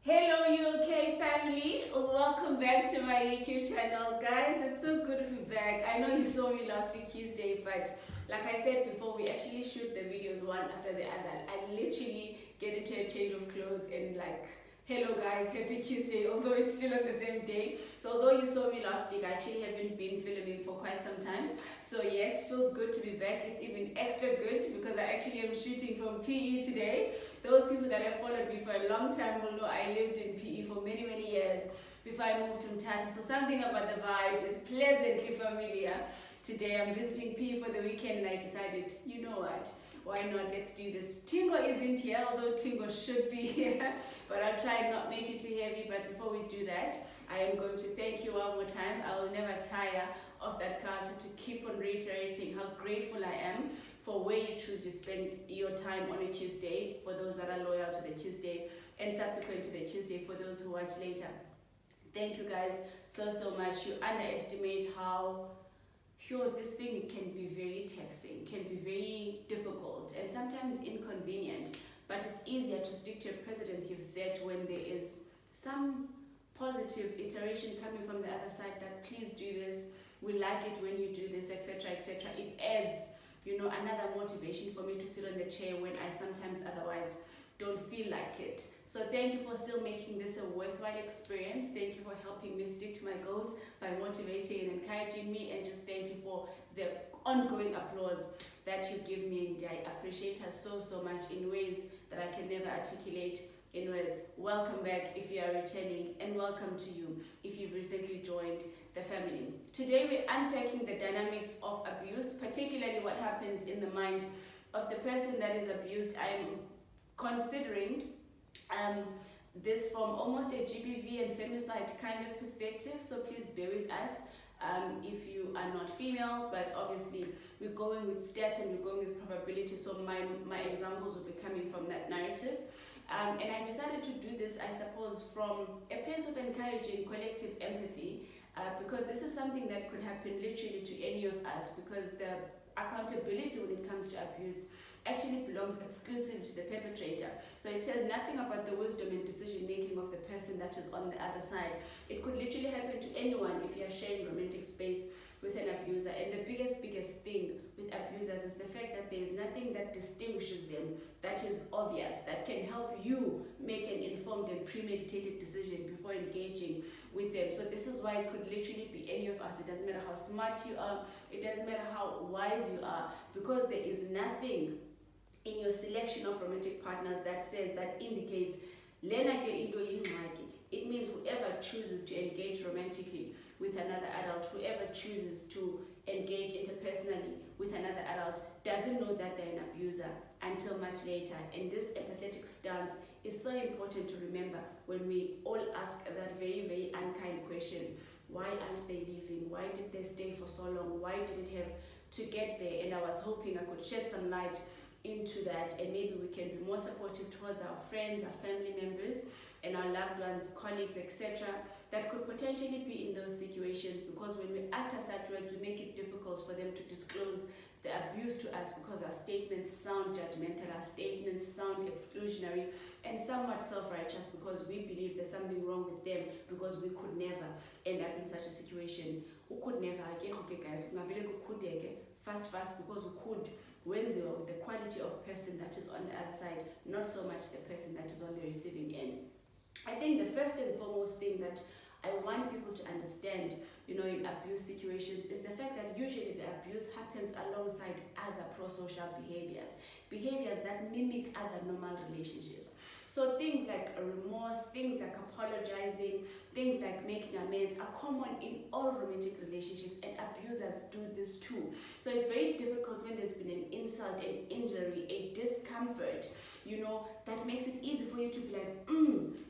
Hello UK family, welcome back to my YouTube channel guys. It's so good to be back. I know you saw me last week Tuesday, but like I said before, we actually shoot the videos one after the other. I literally get into a change of clothes and hello guys, happy Tuesday, although it's still on the same day. So although you saw me last week, I actually haven't been filming for quite some time. So yes, it feels good to be back. It's even extra good because I actually am shooting from PE today. Those people that have followed me for a long time will know I lived in PE for many, many years before I moved to Mthatha. So something about the vibe is pleasantly familiar. Today I'm visiting PE for the weekend and I decided, you know what? Why not? Let's do this. Tingo isn't here, although Tingo should be here, but I'll try and not make it too heavy. But before we do that, I am going to thank you one more time. I will never tire of that culture to keep on reiterating how grateful I am for where you choose to spend your time on a Tuesday, for those that are loyal to the Tuesday, and subsequent to the Tuesday for those who watch later. Thank you guys so much. You underestimate how this thing can be very taxing, can be very difficult and sometimes inconvenient, but it's easier to stick to a precedence you've set when there is some positive iteration coming from the other side that please do this, we like it when you do this, etc., etc. It adds, another motivation for me to sit on the chair when I sometimes otherwise don't feel like it. So thank you for still making this a worthwhile experience. Thank you for helping me stick to my goals by motivating and encouraging me, and just thank you for the ongoing applause that you give me, and I appreciate her so much in ways that I can never articulate in words. Welcome back if you are returning, and welcome to you if you've recently joined the family. Today we're unpacking the dynamics of abuse, particularly what happens in the mind of the person that is abused. I am considering this from almost a GBV and femicide kind of perspective, so please bear with us if you are not female, but obviously we're going with stats and we're going with probability, so my examples will be coming from that narrative. And I decided to do this, I suppose, from a place of encouraging collective empathy, because this is something that could happen literally to any of us, because the accountability when it comes to abuse actually belongs exclusively to the perpetrator. So it says nothing about the wisdom and decision making of the person that is on the other side. It could literally happen to anyone if you are sharing romantic space with an abuser. And the biggest thing with abusers is the fact that there is nothing that distinguishes them, that is obvious, that can help you make an informed and premeditated decision before engaging with them. So this is why it could literally be any of us. It doesn't matter how smart you are, it doesn't matter how wise you are, because there is nothing in your selection of romantic partners that indicates lena ke into yingxaki. It means whoever chooses to engage romantically with another adult, whoever chooses to engage interpersonally with another adult, doesn't know that they're an abuser until much later. And this empathetic stance is so important to remember when we all ask that very unkind question: why aren't they leaving? Why did they stay for so long? Why did it have to get there? And I was hoping I could shed some light into that, and maybe we can be more supportive towards our friends, our family members, and our loved ones, colleagues, etc., that could potentially be in those situations, because when we utter such words, we make it difficult for them to disclose the abuse to us, because our statements sound judgmental, our statements sound exclusionary, and somewhat self-righteous, because we believe there's something wrong with them, because we could never end up in such a situation. We could never, okay guys, fast, because we could, with the quality of person that is on the other side, not so much the person that is on the receiving end. I think the first and foremost thing that I want people to understand, in abuse situations, is the fact that usually the abuse happens alongside other pro-social behaviors that mimic other normal relationships. So things like remorse, things like apologizing, things like making amends are common in all romantic relationships, and abusers do this too. So it's very difficult when there's been an insult, an injury, a discomfort, that makes it easy for you to be like,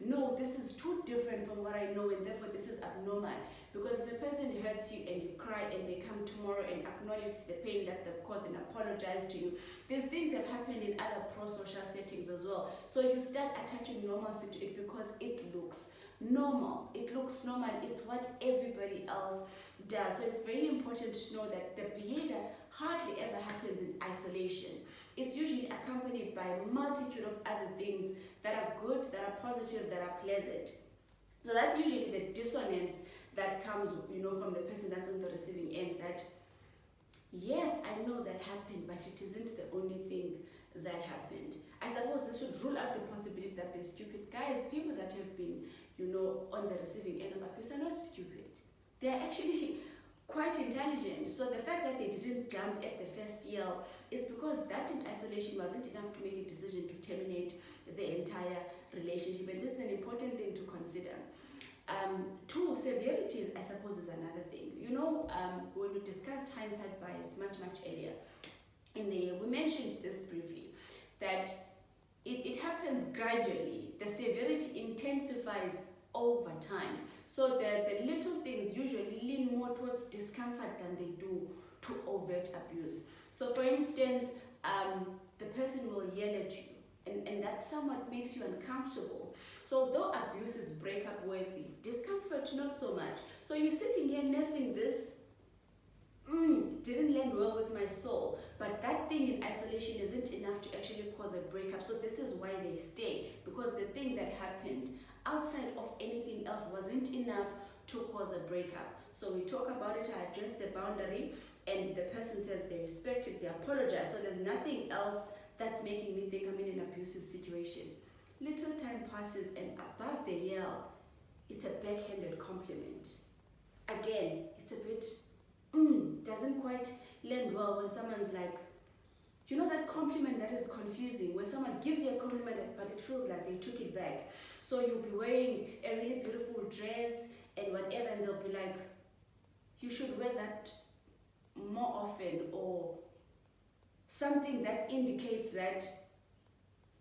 no, this is too different from what I know, and therefore this is abnormal. Because if a person hurts you and you cry and they come tomorrow and acknowledge the pain that they've caused and apologize to you, these things have happened in other pro-social settings as well. So you start attaching normalcy to it because it looks normal. It looks normal. It's what everybody else does. So it's very important to know that the behavior hardly ever happens in isolation. it's usually accompanied by a multitude of other things that are good, that are positive, that are pleasant. So that's usually the dissonance that comes, from the person that's on the receiving end, that yes, I know that happened, but it isn't the only thing that happened. I suppose this should rule out the possibility that they're stupid. Guys, people that have been, on the receiving end of abuse are not stupid. They're actually quite intelligent. So the fact that they didn't jump at the first yell is because that in isolation wasn't enough to make a decision to terminate the entire relationship. And this is an important thing to consider. Two, severity, I suppose, is another thing. When we discussed hindsight bias much earlier, we mentioned this briefly, that it happens gradually. The severity intensifies over time. So the little things usually lean more towards discomfort than they do to overt abuse. So for instance, the person will yell at you, and that somewhat makes you uncomfortable. So though abuse is breakup worthy, discomfort not so much. So you're sitting here nursing this, didn't land well with my soul, but that thing in isolation isn't enough to actually cause a breakup. So this is why they stay, because the thing that happened outside of anything else wasn't enough to cause a breakup. So we talk about it, I address the boundary, and the person says they respect it, they apologize. So there's nothing else that's making me think I'm in an abusive situation. Little time passes, and above the yell, it's a backhanded compliment. Again, it's a bit, doesn't quite land well when someone's like, that compliment that is confusing, where someone gives you a compliment but it feels like they took it back. So you'll be wearing a really beautiful dress and whatever, and they'll be like, you should wear that more often, or something that indicates that,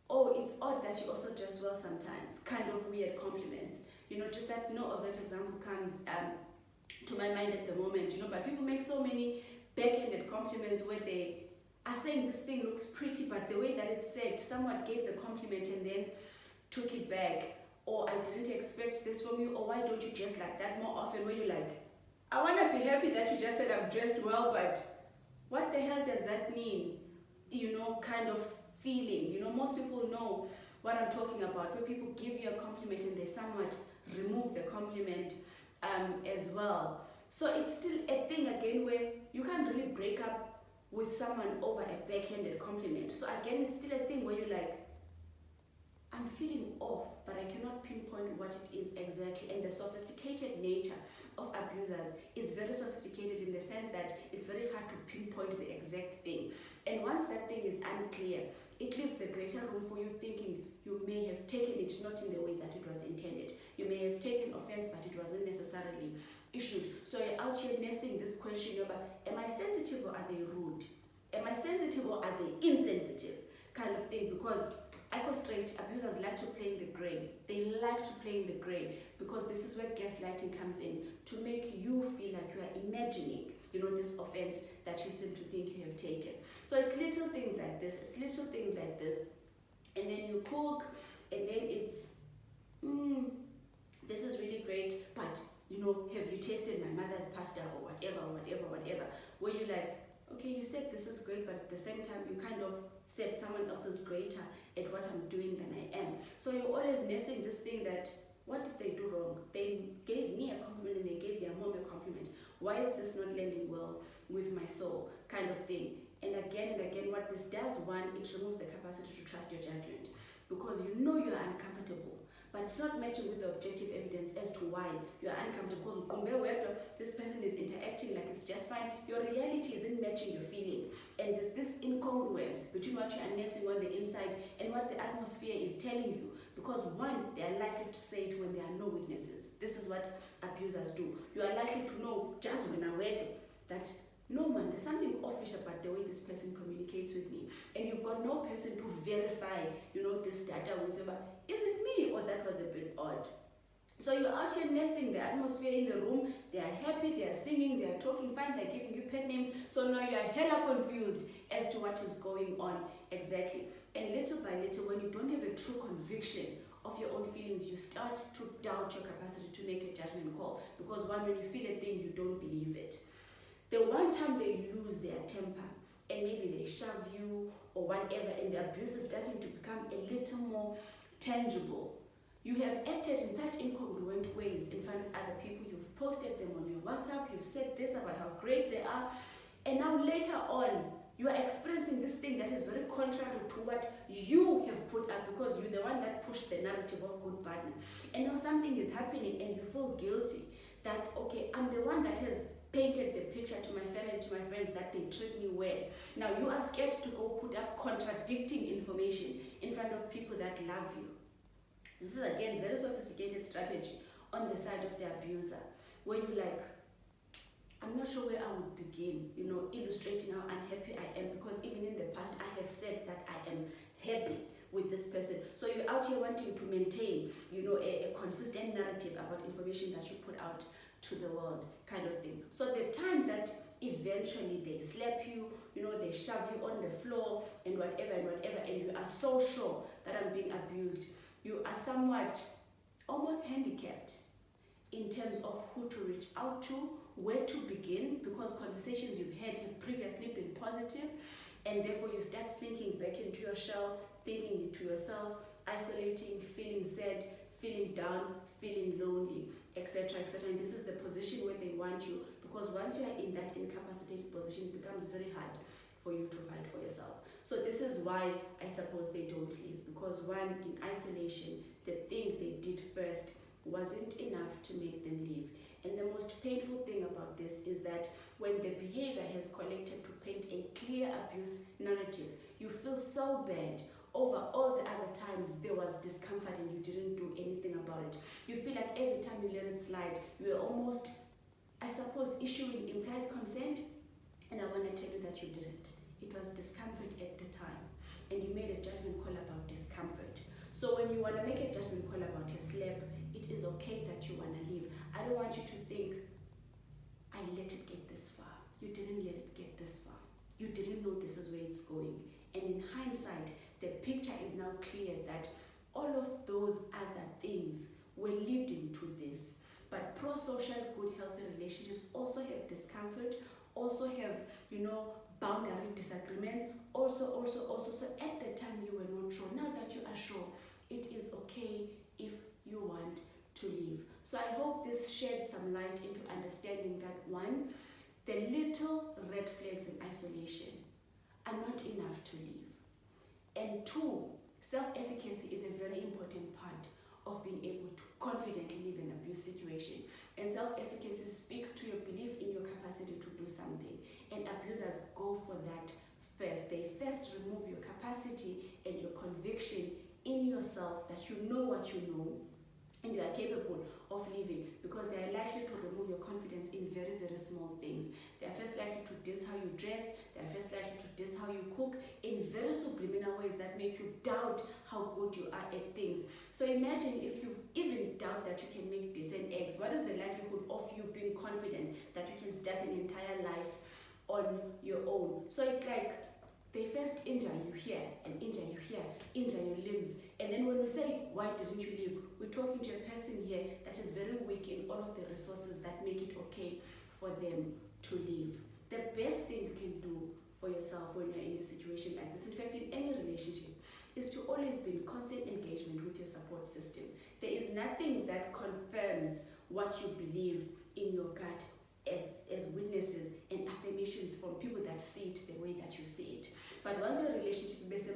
oh, it's odd that you also dress well sometimes. Kind of weird compliments. Just that no overt example comes to my mind at the moment, but people make so many backhanded compliments where they are saying this thing looks pretty, but the way that it's said, someone gave the compliment and then took it back, or I didn't expect this from you, or why don't you dress like that more often, where you're like, I want to be happy that you just said I'm dressed well, but what the hell does that mean? Kind of feeling. Most people know what I'm talking about, where people give you a compliment and they somewhat remove the compliment as well. So it's still a thing again where you can't really break up with someone over a backhanded compliment. So again, it's still a thing where you're like, I'm feeling off, but I cannot pinpoint what it is exactly. And the sophisticated nature of abusers is very sophisticated in the sense that it's very hard to pinpoint the exact thing. And once that thing is unclear, it leaves the greater room for you thinking you may have taken it not in the way that it was intended. You may have taken offense, but it wasn't necessarily issued. So you're out here nursing this question about, am I sensitive or are they rude? Am I sensitive or are they insensitive? Kind of thing. Because I go straight, abusers like to play in the gray. They like to play in the gray because this is where gaslighting comes in, to make you feel like you are imagining, this offense that you seem to think you have taken. So it's little things like this, and then you cook, and then it's, this is really great, but have you tasted my mother's pasta or whatever, where you're like, okay, you said this is great, but at the same time, you kind of said someone else is greater at what I'm doing than I am. So you're always nursing this thing that, what did they do wrong? They gave me a compliment and they gave their mom a compliment. Why is this not landing well with my soul? Kind of thing. And again, what this does, one, it removes the capacity to trust your judgment, because you're uncomfortable, but it's not matching with the objective evidence as to why you're uncomfortable. Because this person is interacting like it's just fine, your reality isn't matching your feeling. And there's this incongruence between what you are nursing on the inside and what the atmosphere is telling you. Because one, they are likely to say it when there are no witnesses. This is what abusers do. You are likely to know just when I read that, no man, there's something official about the way this person communicates with me. And you've got no person to verify, this data with you. But is it me, or that was a bit odd? So you're out here nursing the atmosphere in the room. They are happy, they are singing, they are talking fine, they're giving you pet names. So now you are hella confused as to what is going on exactly. And little by little, when you don't have a true conviction of your own feelings, you start to doubt your capacity to make a judgment call. Because one, when you feel a thing, you don't believe it. The one time they lose their temper and maybe they shove you or whatever, and the abuse is starting to become a little more tangible. You have acted in such incongruent ways in front of other people. You've posted them on your WhatsApp, you've said this about how great they are, and now later on, you are experiencing this thing that is very contrary to what you have put up, because you're the one that pushed the narrative of good partner. And now something is happening and you feel guilty that, okay, I'm the one that has painted the picture to my family, to my friends, that they treat me well. Now you are scared to go put up contradicting information in front of people that love you. This is again very sophisticated strategy on the side of the abuser, where you like, I'm not sure where I would begin, illustrating how unhappy I am, because even in the past I have said that I am happy with this person. So you're out here wanting to maintain, a consistent narrative about information that you put out to the world, kind of thing. So the time that eventually they slap you, they shove you on the floor and whatever, and you are so sure that I'm being abused, you are somewhat almost handicapped in terms of who to reach out to, where to begin, because conversations you've had have previously been positive, and therefore you start sinking back into your shell, thinking to yourself, isolating, feeling sad, feeling down, feeling lonely, etc., etc. And this is the position where they want you, because once you are in that incapacitated position, it becomes very hard for you to fight for yourself. So this is why I suppose they don't leave, because one, in isolation, the thing they did first wasn't enough to make them leave. And the most painful thing about this is that when the behavior has collected to paint a clear abuse narrative, you feel so bad over all the other times there was discomfort and you didn't do anything about it. You feel like every time you let it slide, you are almost, I suppose, issuing implied consent. And I want to tell you that you didn't. It was discomfort at the time, and you made a judgment call about discomfort. So when you want to make a judgment call about a slap, it is okay that you want to leave. I don't want you to think, I let it get this far. You didn't let it get this far. You didn't know this is where it's going. And in hindsight, the picture is now clear that all of those other things were leading to this. But pro-social, good, healthy relationships also have discomfort, also have, boundary disagreements, also. So at the time you were not sure. Now that you are sure, it is okay if you want to leave. So I hope this sheds some light into understanding that, one, the little red flags in isolation are not enough to leave. And two, self-efficacy is a very important part of being able to confidently live in an abuse situation. And self-efficacy speaks to your belief in your capacity to do something. And abusers go for that first. They first remove your capacity and your conviction in yourself that you know what you know and you are capable of living, because they are likely to remove your confidence in very, very small things. They are first likely to diss how you dress. They are first likely to diss how you cook in very subliminal ways that make you doubt how good you are at things. So imagine if you even doubt that you can make decent eggs, what is the likelihood of you being confident that you can start an entire life on your own? So it's like they first injure you here and injure you here, injure your limbs. And then when we say, why didn't you leave? We're talking to a person here that is very weak in all of the resources that make it okay for them to leave. The best thing you can do for yourself when you're in a situation like this, in fact, in any relationship, is to always be in constant engagement with your support system. There is nothing that confirms what you believe in your gut as witnesses and affirmations from people that see it the way that you see it. But once your relationship is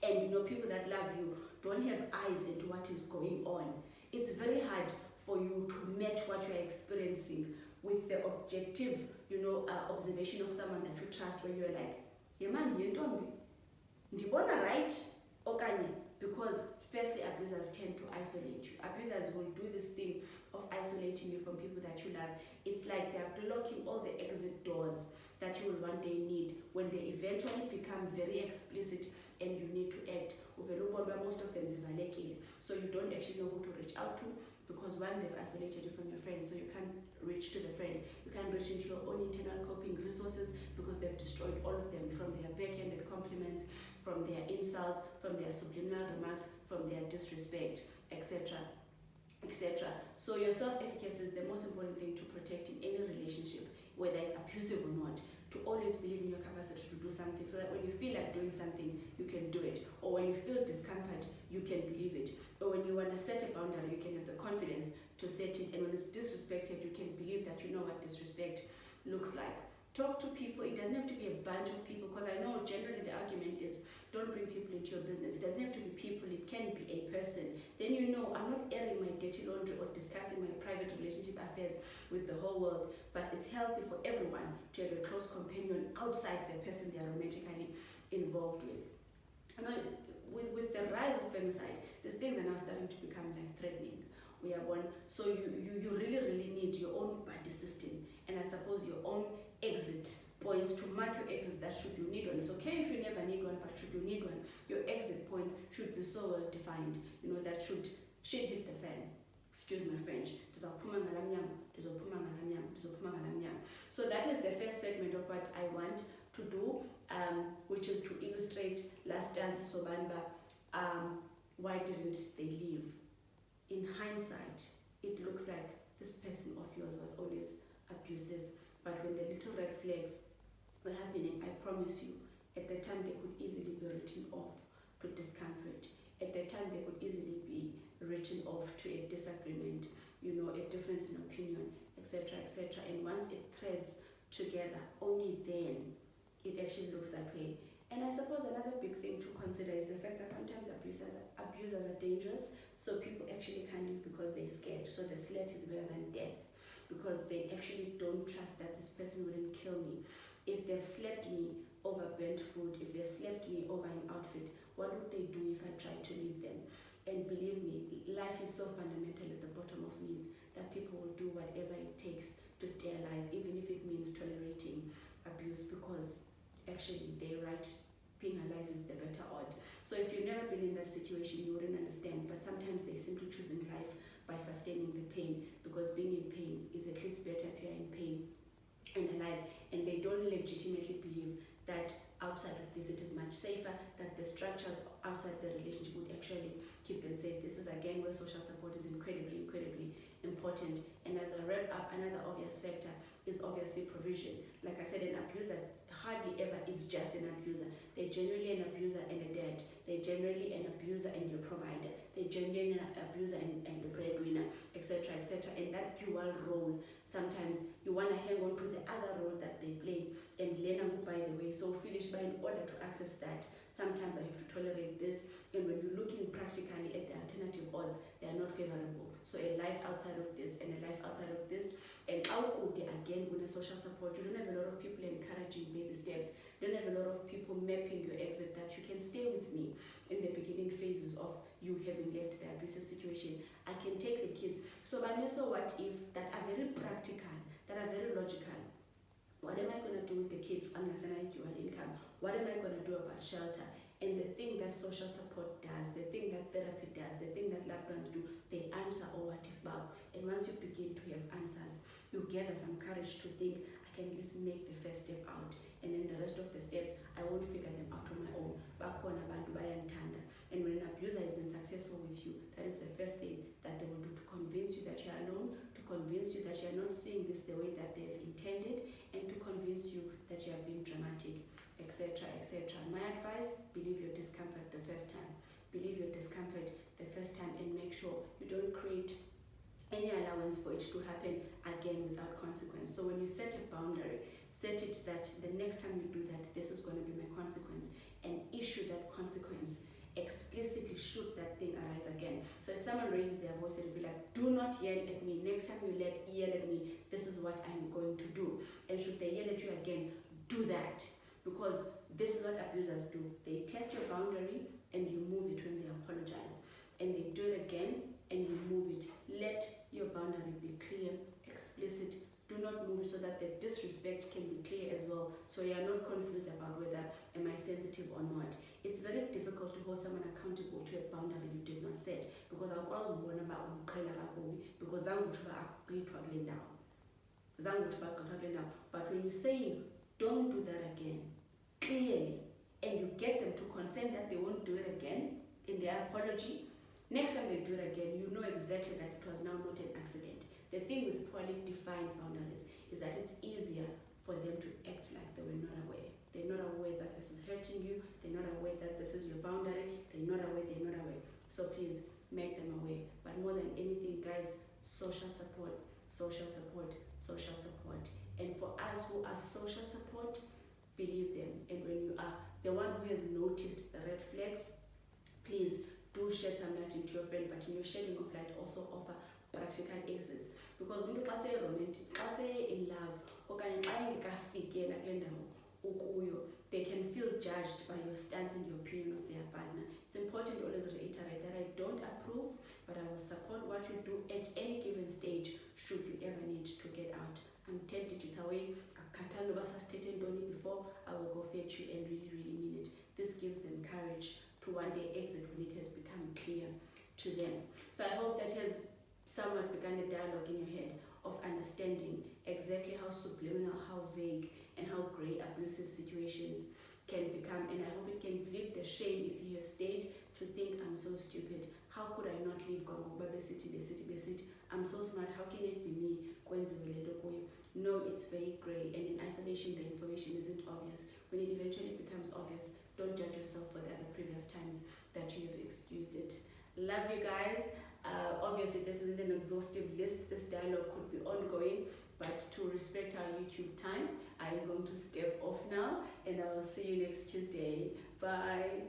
and people that love you don't have eyes into what is going on, it's very hard for you to match what you are experiencing with the objective, observation of someone that you trust, where you're like, yeah man, yentombi, ndibona right, okanye, because firstly, abusers tend to isolate you. Abusers will do this thing of isolating you from people that you love. It's like they're blocking all the exit doors that you will one day need when they eventually become very explicit and you need to act. Most of them zivalekile. So you don't actually know who to reach out to, because one, they've isolated you from your friends, so you can't reach to the friend. You can't reach into your own internal coping resources, because they've destroyed all of them, from their backhanded compliments, from their insults, from their subliminal remarks, from their disrespect, etc., etc. So your self-efficacy is the most important thing to protect in any relationship, whether it's abusive or not. to always believe in your capacity to do something, so that when you feel like doing something, you can do it. Or when you feel discomfort, you can believe it. Or when you want to set a boundary, you can have the confidence to set it. And when it's disrespected, you can believe that you know what disrespect looks like. Talk to people. It doesn't have to be a bunch of people, because I know generally the argument is don't bring people into your business. It doesn't have to be people, it can be a person. Then you know I'm not airing my dirty laundry or discussing my private relationship affairs with the whole world, but it's healthy for everyone to have a close companion outside the person they are romantically involved with. You know, with the rise of femicide, these things are now starting to become life-threatening. We are one, so you really need your own body system, and I suppose your own exit points to mark your exits. That should you need one, it's okay if you never need one, but should you need one, your exit points should be so well defined. You know, that should shit hit the fan, excuse my French. So that is the first segment of what I want to do, which is to illustrate Last Dance Sobanba. Why didn't they leave? In hindsight, it looks like this person of yours was always abusive, but when the little red flags were happening, I promise you, at the time they could easily be written off to discomfort. At the time they could easily be written off to a disagreement, you know, a difference in opinion, etc., etc. And once it threads together, only then it actually looks that way. And I suppose another big thing to consider is the fact that sometimes abusers are dangerous, so people actually can't leave because they're scared. So the slap is better than death, because they actually don't trust that this person wouldn't kill me. If they've slapped me over burnt food, if they slapped me over an outfit, what would they do if I tried to leave them? And believe me, life is so fundamental at the bottom of needs that people will do whatever it takes to stay alive, even if it means tolerating abuse, because actually they're right, being alive is the better odd. So if you've never been in that situation, you wouldn't understand, but sometimes they simply choosing life by sustaining the pain, because being in pain is at least better if you're in pain and alive, and they don't legitimately believe that outside of this it is much safer, that the structures outside the relationship would actually keep them safe. This is again where social support is incredibly important. And as I wrap up, another obvious factor is obviously provision. Like I said, an abuser hardly ever is just an abuser. They're generally an abuser and a dad. They're generally an abuser and your provider. They're generally an abuser and the breadwinner, etc., etc. And that dual role, sometimes you want to hang on to the other role that they play and learn, by the way, so foolish, but in order to access that, sometimes I have to tolerate this. And when you're looking practically at the alternative odds, they are not favorable. So a life outside of this and a life outside of this, and out again with the social support, you don't have a lot of people encouraging baby steps. You don't have a lot of people mapping your exit, that you can stay with me in the beginning phases of you having left the abusive situation. I can take the kids. So what if, that are very practical, that are very logical. What am I going to do with the kids under dual income? What am I going to do about shelter? And the thing that social support does, the thing that therapy does, the thing that loved ones do, they answer all what if about. And once you begin to have answers, you gather some courage to think, I can at least make the first step out. And then the rest of the steps, I won't figure them out on my own. And when an abuser has been successful with you, that is the first thing that they will do, to convince you that you are alone, to convince you that you are not seeing this the way that they've intended, and to convince you that you are being dramatic, etc., etc. My advice, believe your discomfort the first time. Believe your discomfort the first time, and make sure you don't create any allowance for it to happen again without consequence. So when you set a boundary, set it that the next time you do that, this is going to be my consequence, and issue that consequence explicitly should that thing arise again. So if someone raises their voice, it'll be like, do not yell at me. Next time you yell at me, this is what I'm going to do. And should they yell at you again, do that. Because this is what abusers do. They test your boundary and you move it when they apologize. And they do it again and you move it. Let your boundary be clear, explicit. Do not move it so that the disrespect can be clear as well. So you are not confused about whether am I sensitive or not. It's very difficult to hold someone accountable to a boundary you did not set, because I was one about because but when you're saying don't do that again clearly, and you get them to consent that they won't do it again in their apology, next time they do it again, you know exactly that it was now not an accident. The thing with poorly defined boundaries is that it's easier for them to act like they were not aware. They're not aware that this is hurting you. They're not aware that this is your boundary. They're not aware. So please make them aware. But more than anything, guys, social support. And for us who are social support, believe them. And when you are the one who has noticed the red flags, please do shed some light into your friend. But in your shedding of light, also offer practical exits. Because when you pass a romantic, pass in love, they can feel judged by your stance and your opinion of their partner. It's important to always reiterate that I don't approve, but I will support what you do at any given stage should you ever need to get out. I'm 10 digits away. Before I will go fetch you and really mean it. This gives them courage to one day exit when it has become clear to them. So I hope that has somewhat begun a dialogue in your head of understanding exactly how subliminal, how vague, and how grey abusive situations can become. And I hope it can relieve the shame if you have stayed to think, I'm so stupid. How could I not leave Gongoba Besiti? I'm so smart. How can it be me? No, it's very grey, and in isolation the information isn't obvious. When it eventually becomes obvious, don't judge yourself for the other previous times that you have excused it. Love you guys. Obviously this isn't an exhaustive list. This dialogue could be ongoing, but to respect our YouTube time, I am going to step off now, and I will see you next Tuesday. Bye.